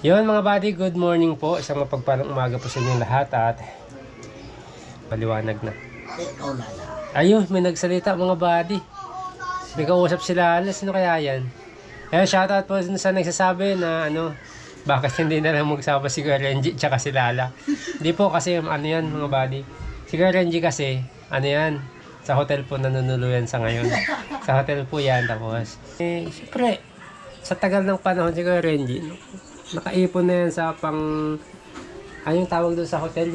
Yun mga buddy, good morning po. Isang mapagpalang umaga po sa inyong lahat at maliwanag na. Ayun, may nagsalita mga buddy. May kausap sila. Sino kaya yan? Kaya shoutout po sa nagsasabi na bakit hindi na lang magsama si Kuya Renji tsaka si Lala. Hindi po kasi yan mga buddy. Si Kuya Renji kasi sa hotel po nanunuluyan sa ngayon. Sa hotel po yan tapos. Siyempre, sa tagal ng panahon si Kuya Renji, nakaipon na yan sa yung tawag doon sa hotel,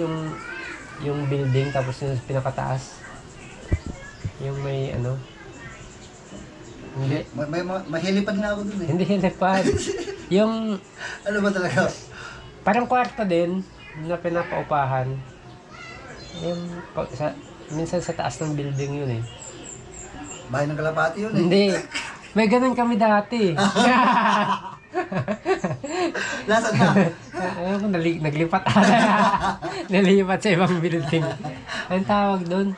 yung building tapos yung pinakataas. Yung may hindi. May helipad na ako dun eh. Hindi helipad. Yung Ano ba talaga? parang kwarto din na pinapaupahan. Yung minsan sa taas ng building yun eh. Bahay ng Kalapati yun eh. Hindi. May ganun kami dati. Nasaan na? Ayun ko, naglipat. Nalipat sa ibang building. Anong tawag doon?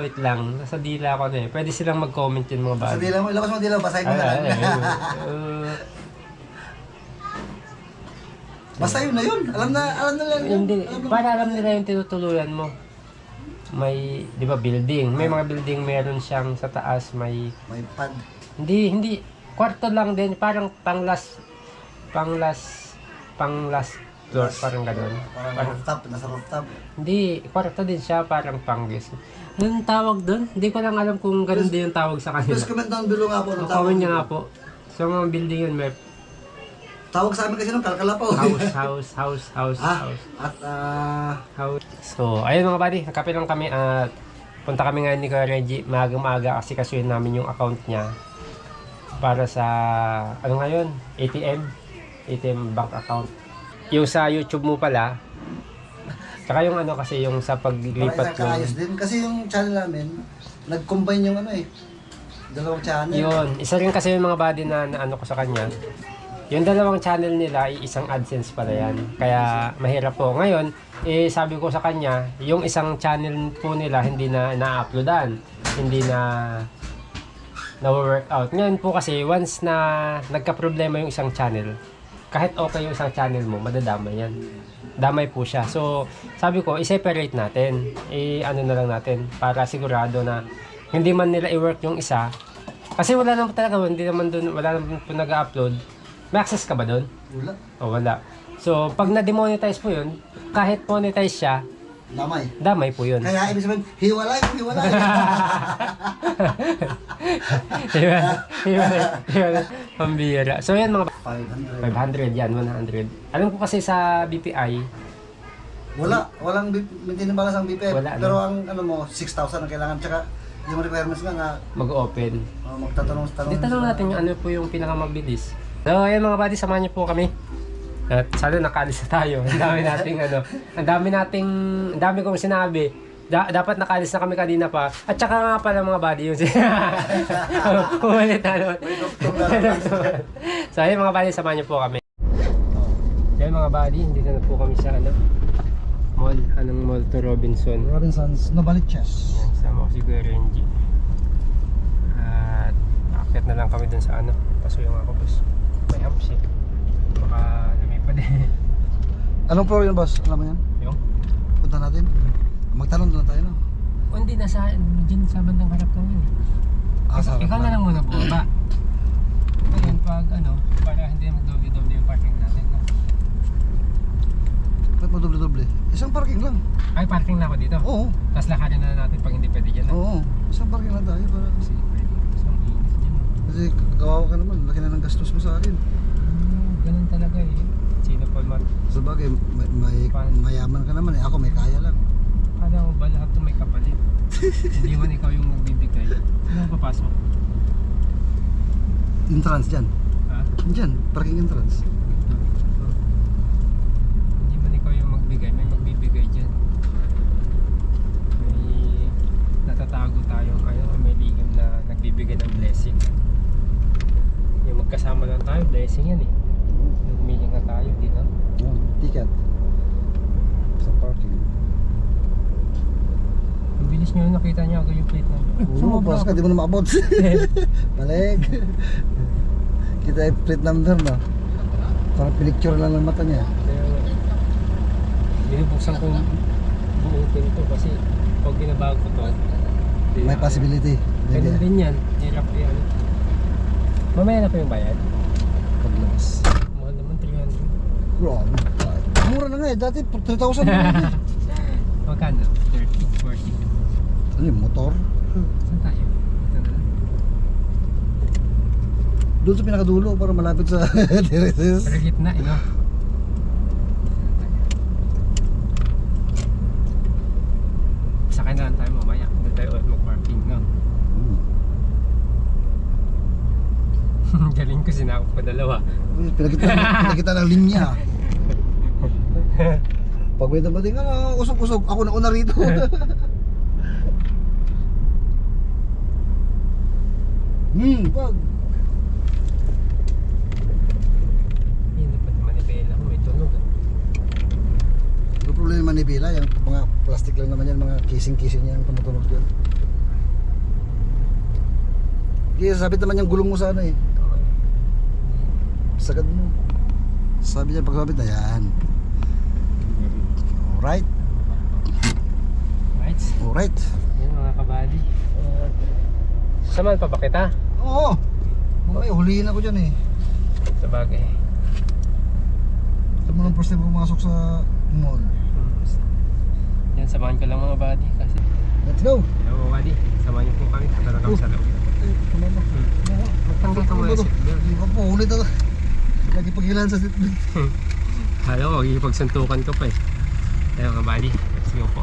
Wait lang. Nasa dila ko na eh. Pwede silang mag-comment yun mga Sa bata. dila mo, ilabas mo dila, basahin mo na lang. Basta yun na yun. Alam na lang yun. Hindi. Para alam nila yung tinutuluyan mo. May, di ba, building. May mga building meron siyang sa taas. May pad. Hindi. Kwarto lang din. Parang pang last floor. Parang gano'n. Parang rooftop, nasa rooftop. Hindi. Kwarto din siya. Parang panggis. Anong tawag doon? Hindi ko lang alam kung gano'n din yung tawag sa kanila. Please comment down below nga po. Comment niya nga po. So mga building yun, may Tawag sa amin kasi nung Kalkalapaw. house. At House. So, ayun mga buddy, nakape lang kami at punta kami ngayon ni Kuya Reggie maaga kasi kasuyin namin yung account niya para sa, ngayon? ATM bank account. Yung sa YouTube mo pala, tsaka yung kasi yung sa paglipat yung ayos din. Kasi yung channel namin, nag-combine yung dalawang channel. Yun, isa rin kasi yung mga buddy na ko sa kanya. Yung dalawang channel nila ay isang AdSense pala yan. Kaya mahirap po. Ngayon, sabi ko sa kanya, yung isang channel po nila hindi na na-uploadan. Hindi na na-workout. Ngayon po kasi, once na nagka-problema yung isang channel, kahit okay yung isang channel mo, madadamay yan. Damay po siya. So, sabi ko, i-separate natin. Na lang natin para sigurado na hindi man nila i-work yung isa. Kasi wala naman talaga, wala naman po nag-upload. May access ka ba doon? Wala. Wala. So, pag na-demonetize po yun, kahit monetize siya, damay po yun. Kaya ibig sabihin, hiwalay. Hiwalay. Pambira. So, yan mga 500. 500 yan, 100. Alam ko kasi sa BPI, walang maintenance ang BPF. Wala, pero ang 6,000 ang kailangan. Tsaka yung requirements nga mag-open. magtatanong. Hindi, tanong natin yung ano po yung pinakamabilis. So, ayan mga buddy, samahan niyo po kami. At sana nakaalis na tayo. Ang dami kong sinabi. Dapat nakaalis na kami kanina pa. At saka nga pala mga buddy yung umalit na. So, ayan mga buddy, samahan niyo po kami. Ayan mga buddy, hindi na po kami sa mall. Anong mall to? Robinson's Novaliches. Sama ko si Kuya Renji. At akit na lang kami dun sa pasuyong ako boss. May humps eh. Baka lumipad eh. Anong floor yun, boss? Alam mo yan? Yung? Punta natin. Magtanong na lang tayo, no? O hindi, dyan sa bandang harap lang yun eh. Sarap Ikaw na lang muna bumaba. Ngayon pag para hindi magdoble-doble yung parking natin. No? Ba't mo doble-doble? Isang parking lang. Ay, parking na ako dito? Oo. Tapos lakarin na natin pag hindi pwede dyan. Oo. Isang parking lang tayo para Kasi pwede. Isang inis dyan. kasi kawawa ka naman. Laki na ng gastos mo sa akin. Ganun talaga eh. Sino Paul Mark? Sa bagay, mayaman ka naman eh. Ako may kaya lang. Kala mo ba lahat ito may kapalit? Hindi man ikaw yung magbibigay. Sino ang papasok? Entrance dyan. Ha? Dyan, parking entrance. Hindi man ikaw yung magbigay, may magbibigay dyan. May natatago tayong may lihim na nagbibigay ng blessing. Yung magkasama lang tayo, blessing yan eh. Humihinga tayo dito. Ticket. Sa parking. Ang bilis nyo, nakita nyo agad yung plate namin. Oo, boss ka, di mo na maabot. Balik. Kita yung plate number, no? Parang pinicture lang ng mata niya. Kaya nga. Binubuksan ko yung buong pinto kasi pag binabago ko to, May possibility. ganun din yan. Hirap yan. Mamaya na pa yung bayad. Paglabas. Mahal naman 300. Grabe. Mura na nga eh. Dati 3,000 na lang. Magkano? 30, 40. Ano yung motor? Saan tayo? Ito na lang. Doon sa pinakadulo para malapit sa terraces. Pero gitna, no? Sakay na lang tayo mamaya. Doon tayo ulit mag-parking, no? Galing ko, sinakop ko dalawa. Pinakita ng linya. Pag may dumating ka, usog-usog. Ako na una rito. Pag. Hindi pa naman ibela ko, may tunog. Ano problema ni Bila? Yung mga plastic lang naman yan, mga kissing-kissing yan, tumutunog yan. Kaya sabit naman yung gulong mo sa ano eh. Sagad mo. Sabi niya pag sabit na yan. Alright. Right? Alright. Yan mga kabady. Samahan pa ba kita? Oo. Mamaya hulihin ako dyan eh. Sa bagay. Ito mo lang first time pumasok sa mall. Yan, samahan ko lang mga buddy kasi. Let's go. Hello buddy, samahan niyo po kami. Punta na kami sa loob. Kumama. Magtanggal ka muna seatbelt. Hindi pa po, ulit ako. Lagi paghilan sa seatbelt. Hala ko, magigipagsuntukan ko pa eh. Ayan mga buddy, let's go po.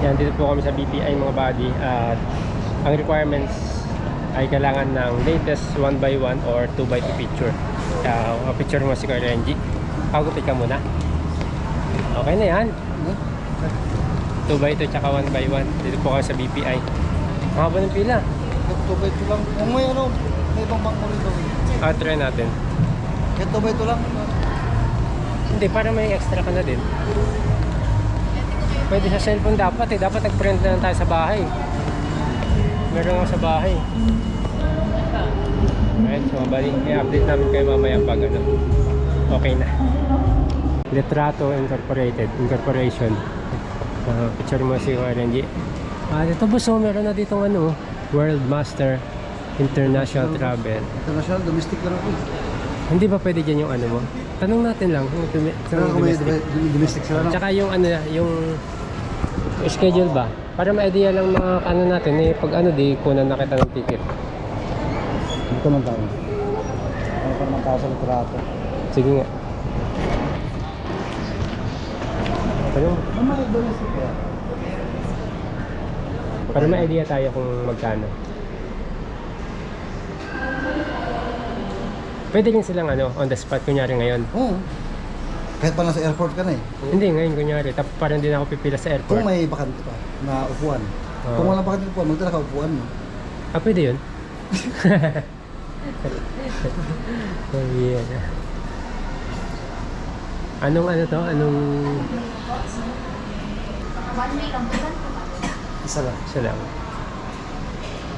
Yan, dito po kami sa BPI mga buddy. At ang requirements ay kailangan ng latest 1x1 or 2x2 picture. Picture mo si Kuya Renji. Pagupit ka muna. Okay na yan. 2x2 tsaka 1x1. Dito po kami sa BPI. Mahaba ng pila. Ito ba ito lang? Kung may ano, may ibang bangko rito. Try natin. Ito ba ito lang? Hindi, para may extra ka na din. Pwede sa cellphone dapat eh. Dapat nag-print na lang tayo sa bahay. Meron ako sa bahay. Alright, so bali, i-update namin kayo mamaya pag ano, okay na. Litrato Incorporation. Picture mo si RNG. Dito boss, so meron na ditong ano, World Master International Travel. International, domestic lang ako. Hindi ba pwede dyan yung ano mo? Tanong natin lang kung Domestic sila lang. tsaka yung ano, yung schedule ba? Para ma-idea lang mga ano natin eh, pag ano di kunan na kita ng ticket. Dito lang tayo. Ano pa naman tayo sa litrato? Sige nga. Tanong, May domestic kaya? para ma-idea tayo kung magkano. Pwede rin silang ano, on the spot kunyari ngayon. Oo. Kahit pa lang sa airport ka na eh. Hindi, ngayon kunyari. Tapos parang hindi na ako pipila sa airport. Kung may bakante pa na upuan. Kung walang bakante upuan, magdala ka upuan mo. Pwede yun? Oh yeah. Anong ano to? Anong... Isa lang. Isa lang.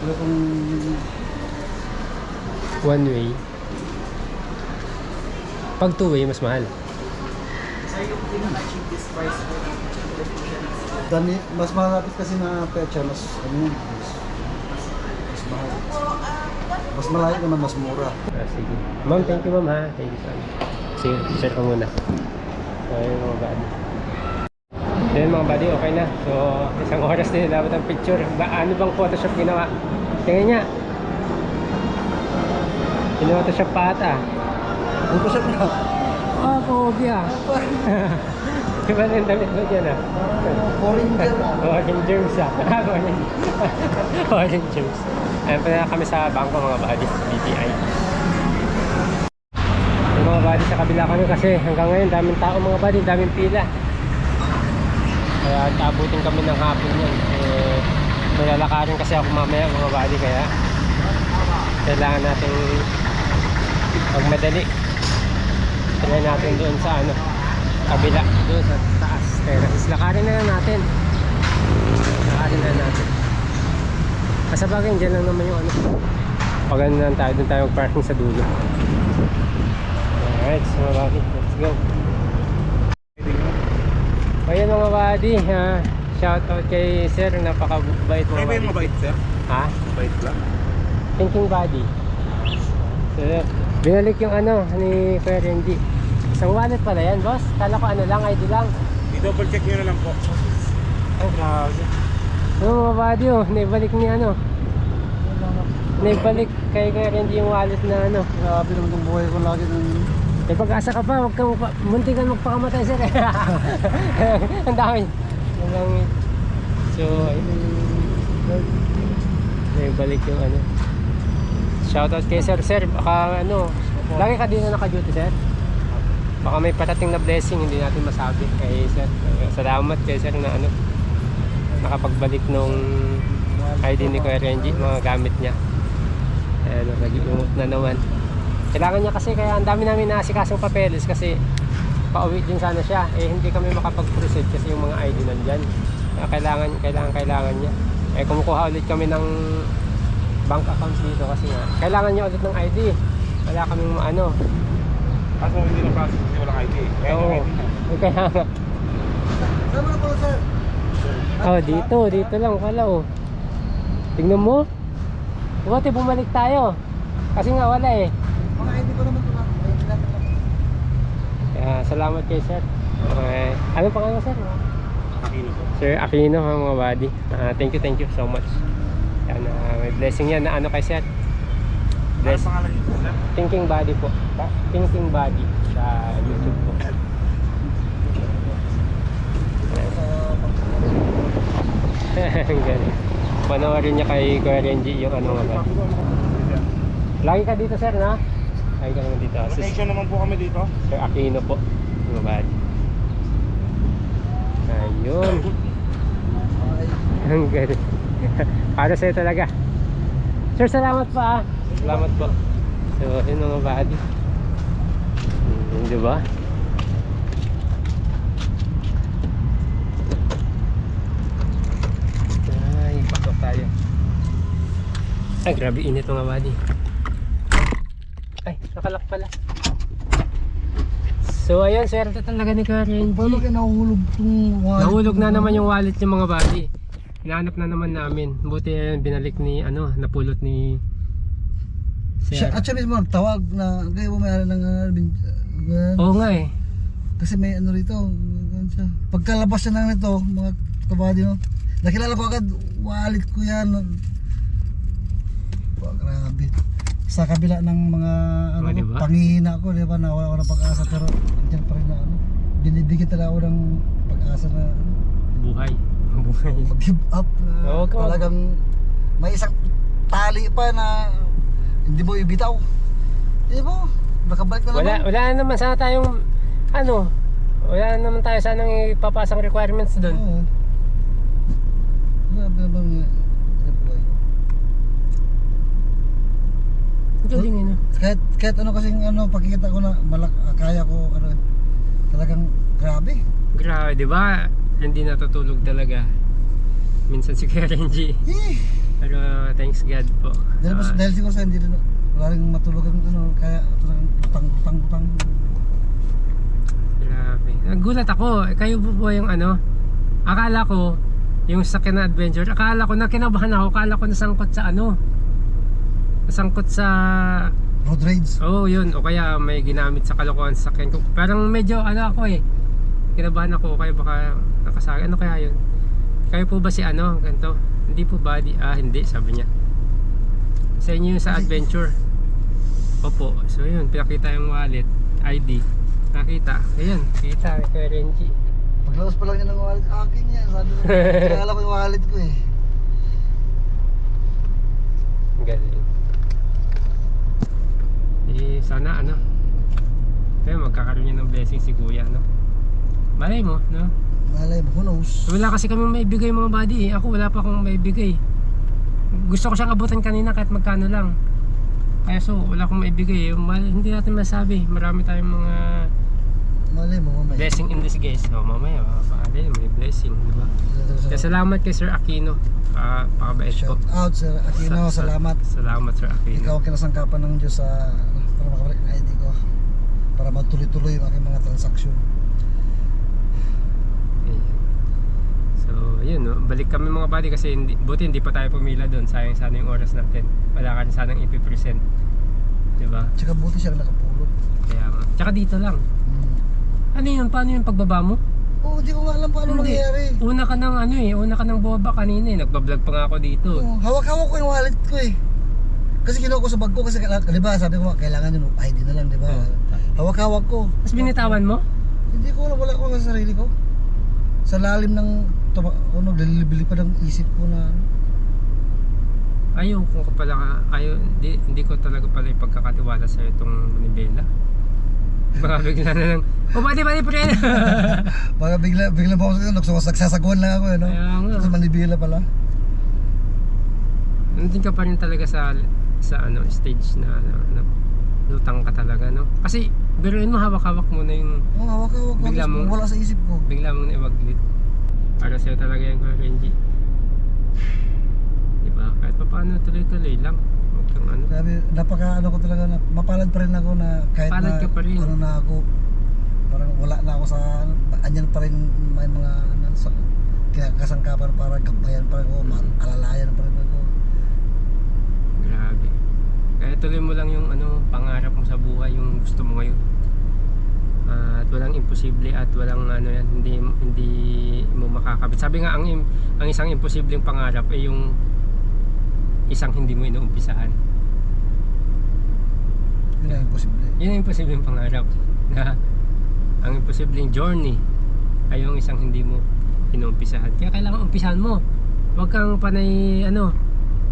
Pero kung One way. Pag two way, mas mahal. dami, mas malapit kasi na pecha, mas ano yun, mas mahal. Mas malayo naman, mas mura. Sige. Ma'am, thank you ma'am ha. Thank you so much. Sige, share ko muna. So, yun mga buddy. Then mga buddy, okay na. So, isang oras din dapat ang picture. Ano bang Photoshop ginawa? Tingnan niya. Photoshop pa ata. Ano siya na? Pogi ah. Diba na yung damit mo dyan ah? Foreign girl. Orange germs ah. Orange germs. Ayan pa na kami sa bangko mga buddy, BPI. Yung mga buddy sa kabila kami kasi hanggang ngayon daming tao mga buddy, daming pila. Kaya abutin kami ng hapon yan. May lalakarin kasi ako mamaya mga buddy, kaya kailangan natin magmadali. Try natin doon sa ano, kabila, doon sa taas terraces. Lakarin na lang natin. Lakarin na natin. Kasabagay, dyan lang naman yung ano. Pag ano lang tayo, doon tayo mag-parking sa dulo. Alright, so mga buddy, let's go. Ayun mga buddy, shoutout kay sir, napakabait mga Kayo ba yung buddy. mabait, sir? Ha? Mabait lang. Thinking buddy. So, binalik yung ano ni Kuya Renji. Isang wallet pala yan, boss. Kala ko ano lang, ID lang. I-double check nyo na lang po. Ay, grabe. Yung mga buddy, oh, naibalik ni ano. Naibalik kay Kuya Renji yung wallet na ano. Grabe naman itong buhay ko lagi ng... May pag-asa ka pa, huwag kang munti kang magpakamatay sir. Ang dami. Yan lang. So, ayun. Naibalik yung ano. Shoutout kay sir. Sir, baka ano, lagi ka din na naka-duty sir. Baka may parating na blessing, hindi natin masabi kay sir. Salamat kay sir na ano, nakapagbalik nung ID ni Kuya Renji, mga gamit niya. Ayan, nag-iumot na naman. Kailangan niya kasi, kaya ang dami namin naasikasong papeles kasi pauwi din sana siya. Eh hindi kami makapag-proceed kasi yung mga ID nandyan. Kaya kailangan niya. Eh kumukuha ulit kami ng bank account dito kasi nga kailangan niya ulit ng ID. Wala kaming ano. Kaso hindi na process kasi walang ID. Kaya Oo. yung ID na. Kaya nga. Saan mo na po, sir? Oh, dito lang pala oh. Tingnan mo. Buti bumalik tayo. Kasi nga wala eh. Mga ID ko naman ito lang. ID natin lang. Kaya salamat kay sir. Okay. Ano pangalan sir? Aquino po. Sir Aquino mga buddy. Thank you so much. Yan, may blessing yan na ano kay sir. Ano Bless. pangalan niyo po, sir? Thinking Body po. Thinking Body sa YouTube po. Ang galing. Panoorin niya kay Kuya Renji yung ano nga ba. Lagi ka dito sir na? Lagi ka naman dito. Rotation naman po kami dito. Sir Aquino po. Mga buddy. Ayun. Ang galing. Para sa'yo talaga. Sir, salamat pa. Salamat po. So, yun mga buddy. Diba? Ay, pasok tayo. Ay, grabe init mga buddy. Ay, nakalak pala. So, ayun, swerte talaga ni Karen. Paano kayo nahuhulog itong wallet? Nahulog na naman yung wallet ng mga buddy. Hinahanap na naman namin. Buti binalik ni, ano, napulot ni Sir. At siya mismo tawag na kayo may-ari ng Oo nga eh. kasi may ano rito. Ganun siya. Pagkalabas siya ng nito, mga kabady no. Nakilala ko agad, wallet ko yan. Wow, grabe. Sa kabila ng mga ano, Oh, diba? pangihina ko, di ba, na wala ng pag-asa pero andyan pa rin na ano. Binibigyan talaga ako ng pag-asa na ano, Buhay. Buhay. mag-give up na Oo, talagang may isang tali pa na hindi mo ibitaw. Di ba? Nakabalik na naman. Wala naman sana tayong, ano, wala naman tayo sanang ipapasang requirements doon. Oo. Grabe naman nga. Buhay. Galing yun. Kahit ano kasing ano, pakikita ko na kaya ko ano, talagang grabe. Grabe, di ba? Hindi natutulog talaga. Minsan si Kuya Renji. Eh, Pero thanks God po. dahil siguro sa hindi rin wala rin matulog ang ano, kaya talagang butang. Grabe. Nagulat ako. Kayo po yung ano? Akala ko yung sakyan na adventure. Akala ko na kinabahan ako. Akala ko nasangkot sa ano? Nasangkot sa Road rage. oh, yun. O kaya may ginamit sa kalokohan sa sakyan ko. Parang medyo ano ako eh. Kinabahan ako. Kaya baka nakasakay. Ano kaya yun? Kayo po ba si ano? Ganito? Hindi po buddy. Hindi. Sabi niya. Sa inyo yung sa adventure. Opo. So yun. Pinakita yung wallet. ID. Nakita. Ayan. Kita. Kay Renji. Paglabas pa lang niya ng wallet, akin yan. Sabi ko, kaya ko yung wallet ko eh. Galing. Sana ano. Kaya magkakaroon niya ng blessing si Kuya, no? Malay mo, no? Malay mo, who knows? Wala kasi kami maibigay mga buddy eh. Ako wala pa akong maibigay. Gusto ko siyang abutan kanina kahit magkano lang. Kaya so wala akong maibigay. Hindi natin masabi. Marami tayong mga Malay mo, mamaya. blessing in this guys. So mamaya may blessing, di ba? Kaya salamat kay Sir Aquino. Pakabait po. Shout out Sir Aquino, salamat. Salamat Sir Aquino. Ikaw ang kinasangkapan ng Diyos sa para makabalik ng ID ko. para matuloy-tuloy yung aking mga transaksyon. Ayan. So, yun, no? Balik kami mga buddy kasi buti hindi pa tayo pumila doon. Sayang sana yung oras natin. Wala ka rin sanang ipipresent. Diba? Tsaka buti siyang nakapulot. Kaya nga. Tsaka dito lang. Ano yun? Paano yung pagbaba mo? Oo, di ko nga alam paano Hindi. nangyayari. Una ka ng una ka ng bumaba kanina eh. Nagbablog pa nga ako dito. Oo, hawak-hawak ko yung wallet ko eh. Kasi kinuha ko sa bag ko kasi di ba sabi ko kailangan yun ID na lang, di ba? Oo. Hawak-hawak ko. Tapos binitawan mo? Hindi ko alam, wala ko sa sarili ko. Sa lalim ng naglilibili pa ng isip ko na Ayaw ko pala hindi ko talaga pala ipagkakatiwala sa itong manibela. Baka bigla na lang, bati pre! baka bigla ba ako nagsasaguan lang ako no? Kaya nga. Sa Manibela pala. Nandun ka pa rin talaga sa stage na lutang ka talaga, no? Kasi biruin mo, hawak-hawak mo na yung Oo, hawak-hawak ko. Bigla mo- Wala sa isip ko. bigla mong naiwaglit. Para sa'yo talaga yung Kuya Renji. Diba? Kahit pa paano tuloy-tuloy lang. Huwag kang Sabi, ko talaga na mapalad pa rin ako na kahit Palad na ka pa rin. na ako parang wala na ako sa andyan pa rin may mga kinakasangkapan para gabayan pa rin ako, alalayan pa rin ako. Grabe. Kaya tuloy mo lang yung pangarap mo sa buhay, yung gusto mo ngayon. At walang imposible at walang yan, hindi mo makakabit. Sabi nga ang isang imposibleng pangarap ay yung isang hindi mo inuumpisahan. Yun ang imposible. Yun ang imposibleng pangarap. Na ang imposibleng journey ay yung isang hindi mo inuumpisahan. Kaya kailangan umpisahan mo. Huwag kang panay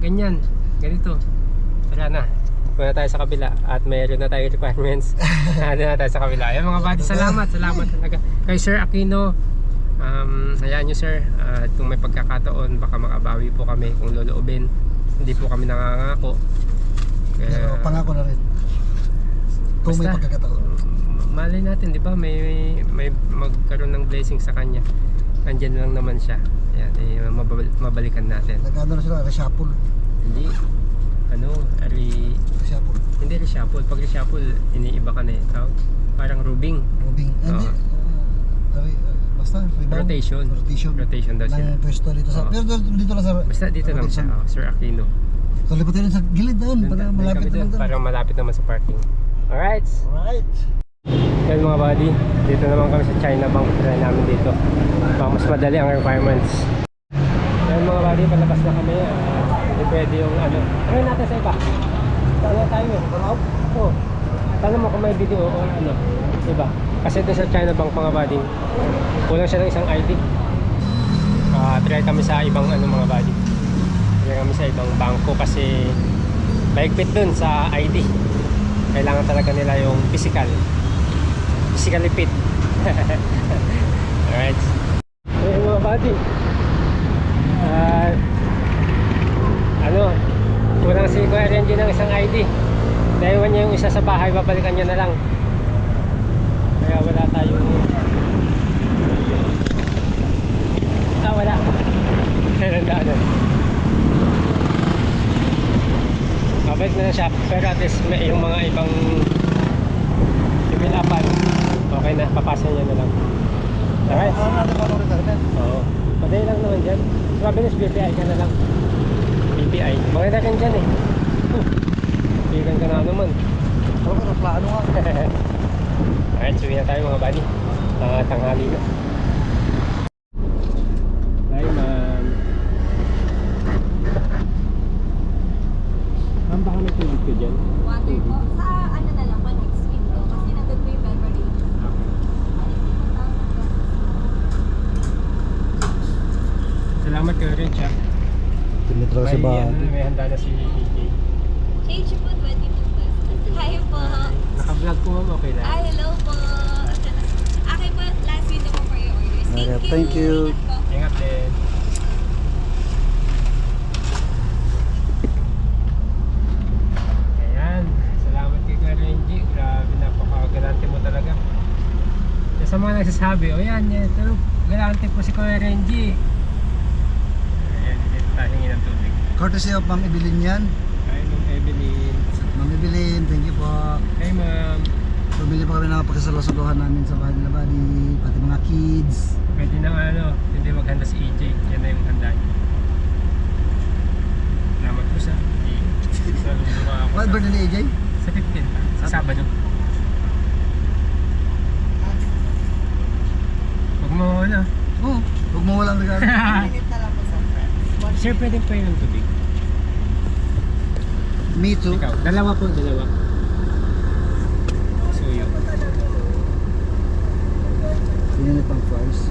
ganyan, ganito. Tara na. Punta tayo sa kabila at mayroon na tayong requirements. Ano na tayo sa kabila. Ayan mga buddy, salamat talaga. Kay Sir Aquino, hayaan nyo sir, kung may pagkakataon baka makabawi po kami kung loloobin. Hindi po kami nangangako. Pero pangako na rin. Kung may Basta, pagkakataon. malay natin, di ba? May magkaroon ng blessing sa kanya. Nandiyan lang naman siya. Ayan, mabalikan natin. Nag-ano na sila, reshuffle. Hindi, Reshuffle. hindi reshuffle. Pag reshuffle, iniiba ka na eh. Parang rubing. Moving. Hindi. Basta, rebound. Rotation daw sila. Ng pwesto dito sa... Oo. Pero dito lang sa... Basta dito lang siya, Sir Aquino. So, lipat sa gilid doon. Para Doon malapit kami naman doon. Para malapit naman sa parking. Alright. Alright. Yan mga buddy, dito naman kami sa China Bank. Try namin dito. Mas madali ang requirements. Yan mga buddy, palabas na kami. Hindi pwede yung try natin sa iba. Tala tayo eh. Oo. Tanong mo kung may video o iba. Kasi ito sa China Bank mga buddy, kulang siya ng isang ID. Try kami sa ibang mga buddy. Try kami sa ibang bangko kasi mahigpit dun sa ID. Kailangan talaga nila yung physically fit. Alright. Hey mga buddy, kulang si Kuya Renji ng isang ID. Naiwan niya yung isa sa bahay, babalikan niya na lang. Kaya wala tayong wala. Nandaanan. Mabalik na lang siya, pero at least may yung mga ibang i-fill-upan. Okay na, papasan niya na lang. Alright? Oo. Madali lang naman dyan. Mabilis, BPI ka na lang. BPI. Maganda ka dyan eh. Bigan ka na naman. Oo, plano nga. Alright, suwi na tayo mga buddy. Tanghali na. Hi ma'am. Ma'am, baka may tubig ko dyan? Water po. Sa na lang po, next week po. Kasi nandun po yung beverage. Salamat kayo rin siya. Tinitra sa bahay. May handa na si EJ. Change po, 22 pesos. Hi po. Naka-vlog po ma'am, okay na? Hello po. Okay po, last video po for your orders. Thank you. Ingat po. Ingat din. Ayan. Salamat kay Kuya Renji. Grabe, napaka-galante mo talaga. Sa mga nagsasabi, yan, ito, galante po si Kuya Renji. Ayan, dito tayo hingin ng tubig. Courtesy of Ma'am Evelyn yan. Hi, Ma'am Evelyn. Ma'am Evelyn, thank you po. Hi, Ma'am. Bumili pa kami na pagsasalusaluhan namin sa bahay nila buddy, pati mga kids. Pwede na nga ano, hindi maghanda si EJ. Yan na yung handa niya. Salamat po sa lupa ako What birthday ni AJ? sa 15 sa Sabado. Huwag mo ano. Oo, huwag mo walang regalo. Sir, pwede pa yung tubig. Me too. Ikaw, dalawa po, dalawa. Suyo. Pinanit pang fries.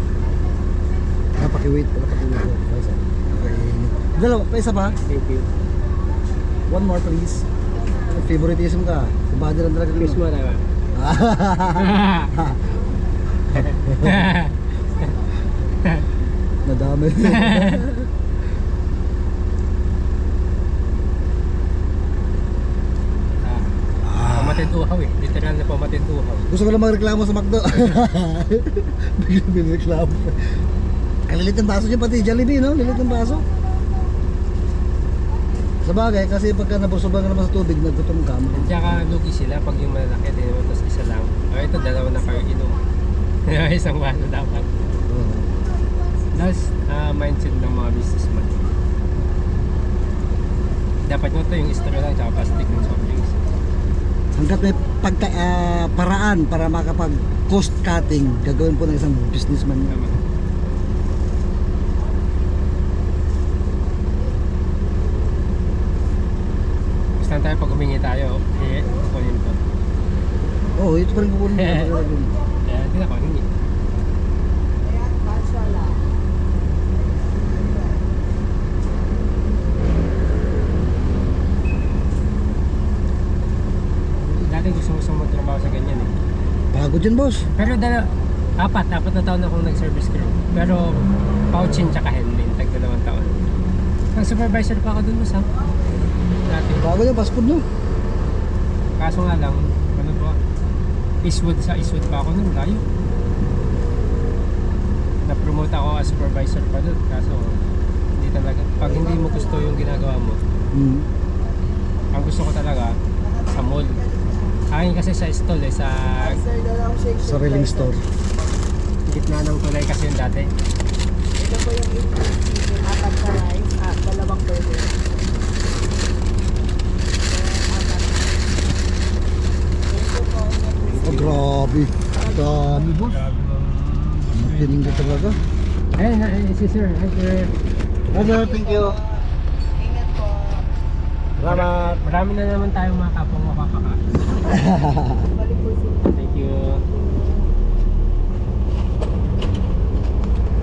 Paki-wait pala, paki-wait. Fries, paki-init. Dalawa, pa isa pa? Thank you. One more please. Favoritism ka. Si Buddy lang talaga. Kiss mo na. Nadami. Pamatid uhaw eh. Literal na pamatid uhaw. Gusto ko lang magreklamo sa McDo. Biglang binreklamo. Ang lilit ng baso niya pati Jollibee, no? Lilit ng baso. Sa bagay, kasi pagka nabusuban ka naman sa tubig, naggutom ka. At saka lugi sila pag yung malalaki din naman tapos isa lang. Ito dalawa na kayo inom. Isang walo dapat. That's mindset ng mga businessman. Dapat nyo ito yung straw lang tsaka plastic ng soft drinks. Hanggat may paraan para makapag cost cutting, gagawin po ng isang businessman niya. Tama. Basta tayo pag humingi tayo, kukunin ko. Oo, ito pa rin kukunin ko. Kaya hindi ako hingi. Dati gusto magtrabaho sa ganyan eh. Pagod yun, boss. Pero apat na taon akong nag-service crew. Pero pouchin tsaka handling, tag 2 taon. Ang supervisor pa ako dun sa dati. Pagod yun, fast food, no? Kaso nga lang, ano ba? Eastwood pa ako nun, layo. Na-promote ako as supervisor pa dun. Kaso hindi talaga. Pag hindi mo gusto yung ginagawa mo, ang gusto ko talaga sa mall. Akin kasi sa stall eh, sa Sariling store. gitna ng tulay kasi yung dati. Ito po yung chicken, apat na rice, dalawang burger. Oh, grabe. Dami, boss. Makinig ka talaga. Ayun, si sir. Hi, sir. Hello, thank you. Ingat po. Salamat. Marami na naman tayong mga kapong makakakain. Balik po sila. Thank you.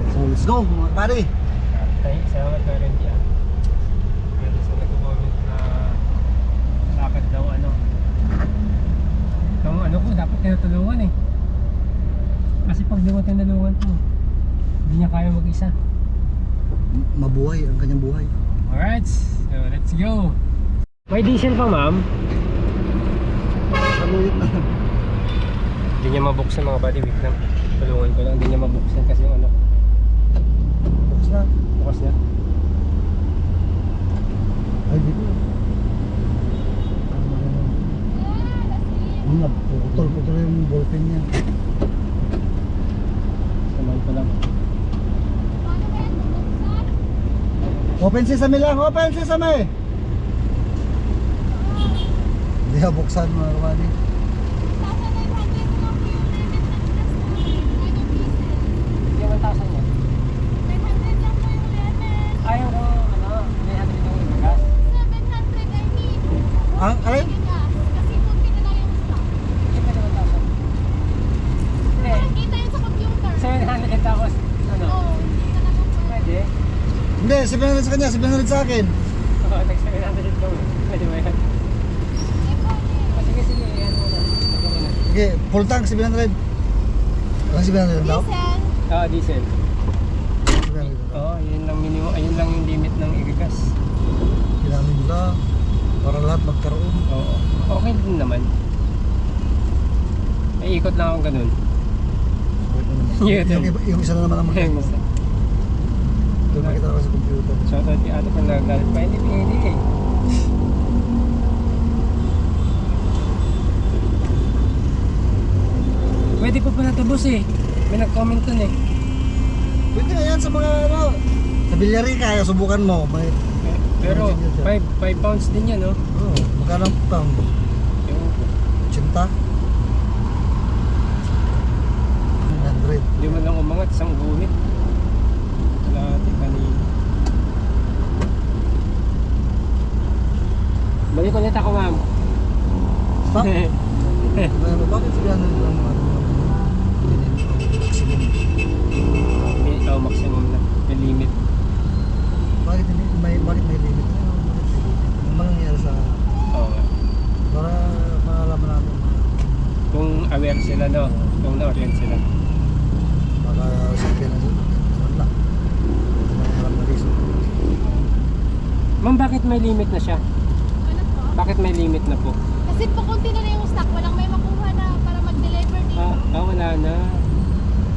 So, let's go, mga pare. Salamat na rin dyan. Meron sa nag-comment na lakad daw ano. Itong ano ko, dapat tinutulungan eh. Kasi pag di mo tinulungan to, hindi niya kaya mag-isa. Mabuhay ang kanyang buhay. Alright, so let's go. May diesel pa ma'am? Salulit na. Hindi niya mabuksan mga buddy, wait lang. Tulungan ko lang, hindi niya mabuksan kasi yung ano. Tapos na. Bukas na. Ay, dito. Putol yung ballpen niya. Samahan ko lang. Open sesame lang, open sesame! Hindi ka buksan mga kapatid. Yung 1,000 yan. Ayaw ko, ano, 300 yung ibagas. Ang, alin? Siyempre 1,000. Hindi, 700 tapos, ano, pwede. Hindi, 700 sa kanya, 700 sa akin. Oo, nag-700 ko. Pwede ba yan? Sige, sige, yan muna. Ito muna. Okay, full tank 700. Ang 700 daw? Oo, diesel. 700 daw. Oo, yun lang minimum, ayun lang yung limit ng ibagas. Kailangan nila para lahat magkaroon. Oo. Okay din naman. Ay, ikot lang akong ganun. Yung isa na naman ang Ayun, magkaroon. Ito makita ko sa computer. shoutout yung ano kung nagagalit pa, hindi pinili eh. Pwede pa pala ito boss eh. May nag-comment dun eh. Pwede nga yan sa mga ano. Sa Villarica, subukan mo. May, Pero 5 pounds din yan, no? oh, magkano ang pound? Ewan ko. 80? 100. Hindi man lang umangat, isang guhit. Wala ating kanina. Balik ulit ako, ma'am. Stop. Ano, bakit sila ano lang maximum? Oh, maximum na. May limit. Bakit may limit? Ano ba nangyari sa Oo nga. para makalaman natin Kung aware sila, no? Kung na-orient sila. baka sabihin na sila wala malam na reason. Ma'am, bakit may limit na siya? Ano po? Bakit may limit na po? Kasi po konti na yung stock, walang may makuha na para mag-deliver dito. Wala na.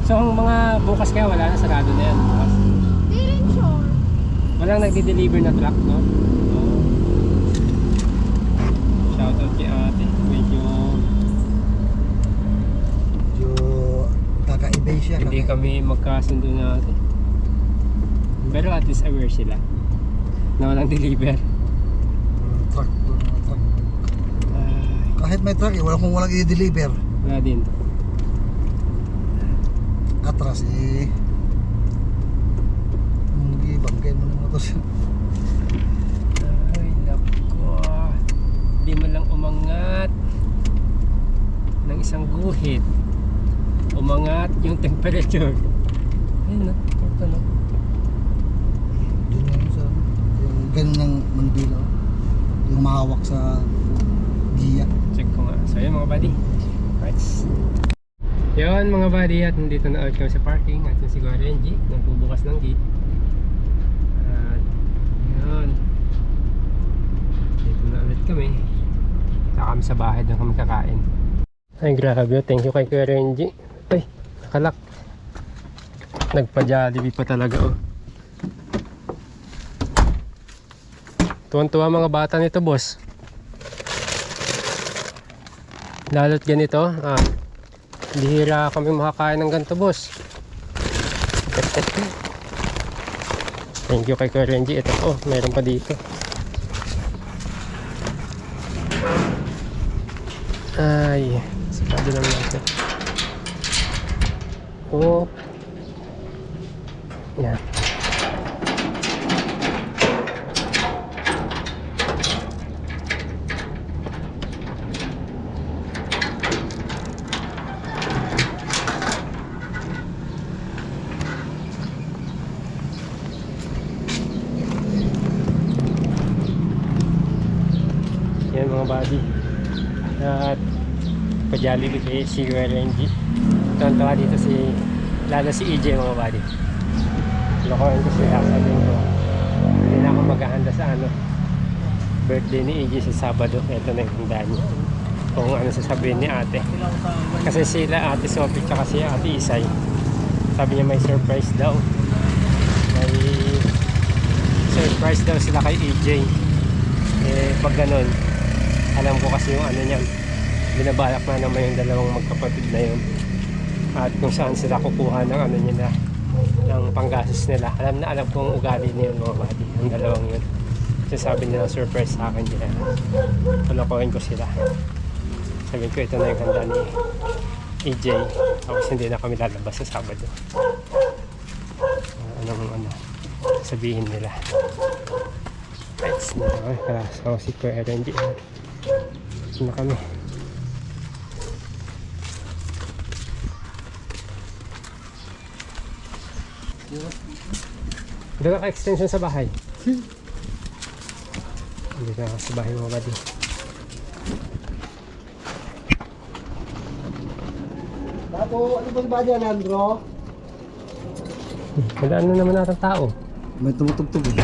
So, ang mga bukas kaya wala na, sarado na yan. Bukas. Di rin sure. Walang nagdi-deliver na truck, no? Oh. Shoutout kay ate. Medyo Kakaibay siya. hindi kami magkasundo na ate. Pero at least aware sila na walang deliver. Truck. Ay, Kahit may truck, walang i-deliver. wala din. Atras hindi bangkay mo ng motor siya. Ay, nako. Di man lang umangat ng isang guhit. Umangat yung temperature. Ayun na. Ito na. Yun yung sa yung ganun ng mandilo. Yung mahawak sa giya. Check ko nga. So yun mga buddy. Right. Yun mga buddy, at nandito na ulit kami sa parking. At yung si Kuya Renji nagbubukas ng gate. At yun, dito na ulit kami. Saka kami sa bahay doon kami kakain. Ay grabe, thank you kay Kuya Renji. Ay, nakalak. Nagpa-Jollibee pa talaga oh. Tuwan-tuwa mga bata nito boss. Lalo't ganito, bihira kami makakain ng ganito boss. Thank you kay Kuya Renji. Ito oh, meron pa dito. Ay, sakado lang natin. Oh. Yan. Yan mga buddy. At pa-Jollibee kay si Kuya Renji. Tontawa dito lalo si EJ mga buddy. Lokohin ko sila. Sabihin ko, hindi na ako maghahanda sa birthday ni EJ sa Sabado. Ito na yung handa niya. Kung ano sasabihin ni ate. Kasi sila ate Sophie tsaka si ate Isay, sabi niya may surprise daw. May surprise daw sila kay EJ. Pag ganun, alam ko kasi yung niyan, binabalak na naman yung dalawang magkapatid na yun. At kung saan sila kukuha ng nila, ng panggastos nila. Alam kong ugali niya yung mga buddy, ang dalawang yun. Kasi sabi nila surprise sa akin nila. Palakohin ko sila. Sabihin ko ito na yung handa ni EJ. Tapos hindi na kami lalabas sa Sabado. Sabihin nila. Let's na kami. Kasama si Kuya Renji. Na kami. Dala ka extension sa bahay. Hindi na sa bahay mga buddy. Tapo, ano ba dyan, Andro? Wala na naman natang tao. May tumutugtog eh.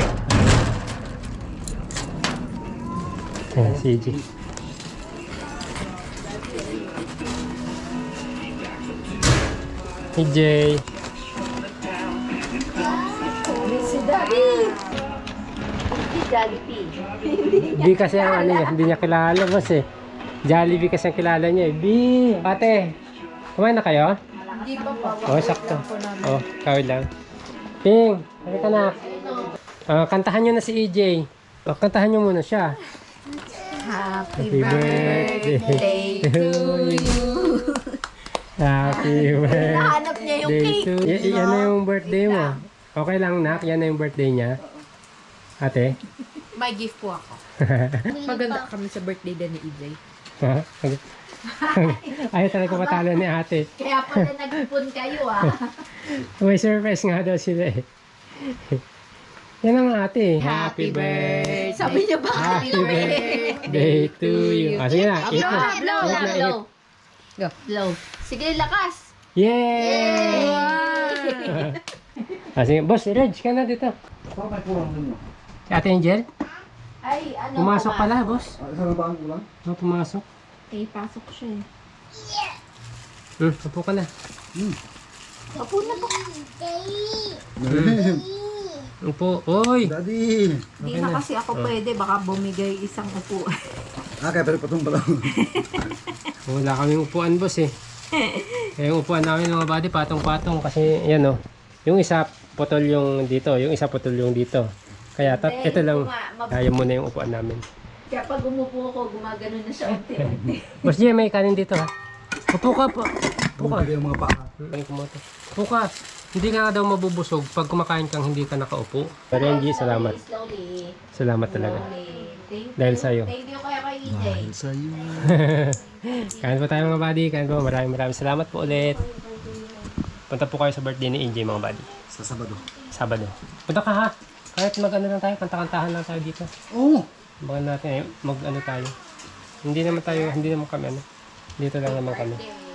Ayan, si EJ. EJ. Si Daddy! Hindi Jollibee. B kasi ang niya, hindi niya kilala boss eh. Jollibee kasi ang kilala niya eh. B, ate. Kumain na kayo? Hindi pa pa. Oh, sakto. Oh, kawin lang. Ping, halika na. Kantahan nyo na si EJ. Kantahan nyo muna siya. Happy birthday to you. Happy birthday. Nahanap niya yung cake. Yan na yung birthday mo. Okay lang, nak. Yan na yung birthday niya. Ate? May gift po ako. Maganda kami sa birthday din ni EJ. Ha? Ayaw talaga patalo ni ate. Kaya pala nag-ipon kayo ah. May surprise nga daw sila eh. Yan ang ate. Happy birthday. Sabi niya ba? Happy birthday to you. Sige na, eat mo. Blow, Eat na, eat. blow. Go. Blow. Sige, lakas. Yay! Sige, boss, Reg, ka na dito. Saan may kulang ninyo? Si Ate Angel, Ay, ano pumasok pala, boss. Saan ba ang kulang? Pumasok. Eh, pasok siya eh. Upo ka na. Opo na po. Upo. Oy! Daddy! Hindi na kasi ako pwede. Baka bumigay isang upo. Kaya pero patong pala. Wala kaming upuan, boss eh. Kaya yung upuan namin mga buddy, patong-patong. Kasi yan oh. Yung isa putol yung dito, yung isa putol yung dito. Kaya ito lang, kaya muna yung upuan namin. Kaya pag umupo ako, gumagano na siya unti-unti. Boss Jay, may kanin dito ha. Upo ka po. Upo ka. Yung mga paa. Upo ka. Hindi ka daw mabubusog pag kumakain kang hindi ka nakaupo. Renji, salamat. Slowly. Salamat talaga. Thank Dahil sa'yo. Thank you kaya kay EJ. Sa'yo. Kain po tayo mga buddy. Kain po. Maraming salamat po ulit. Punta po kayo sa birthday ni AJ mga buddy. Sa Sabado. Sabado. Punta ka ha. Kahit mag-ano lang tayo. Kanta-kantahan lang tayo dito. Oo. Baka natin mag-ano tayo. Hindi naman kami ano. Dito lang naman kami.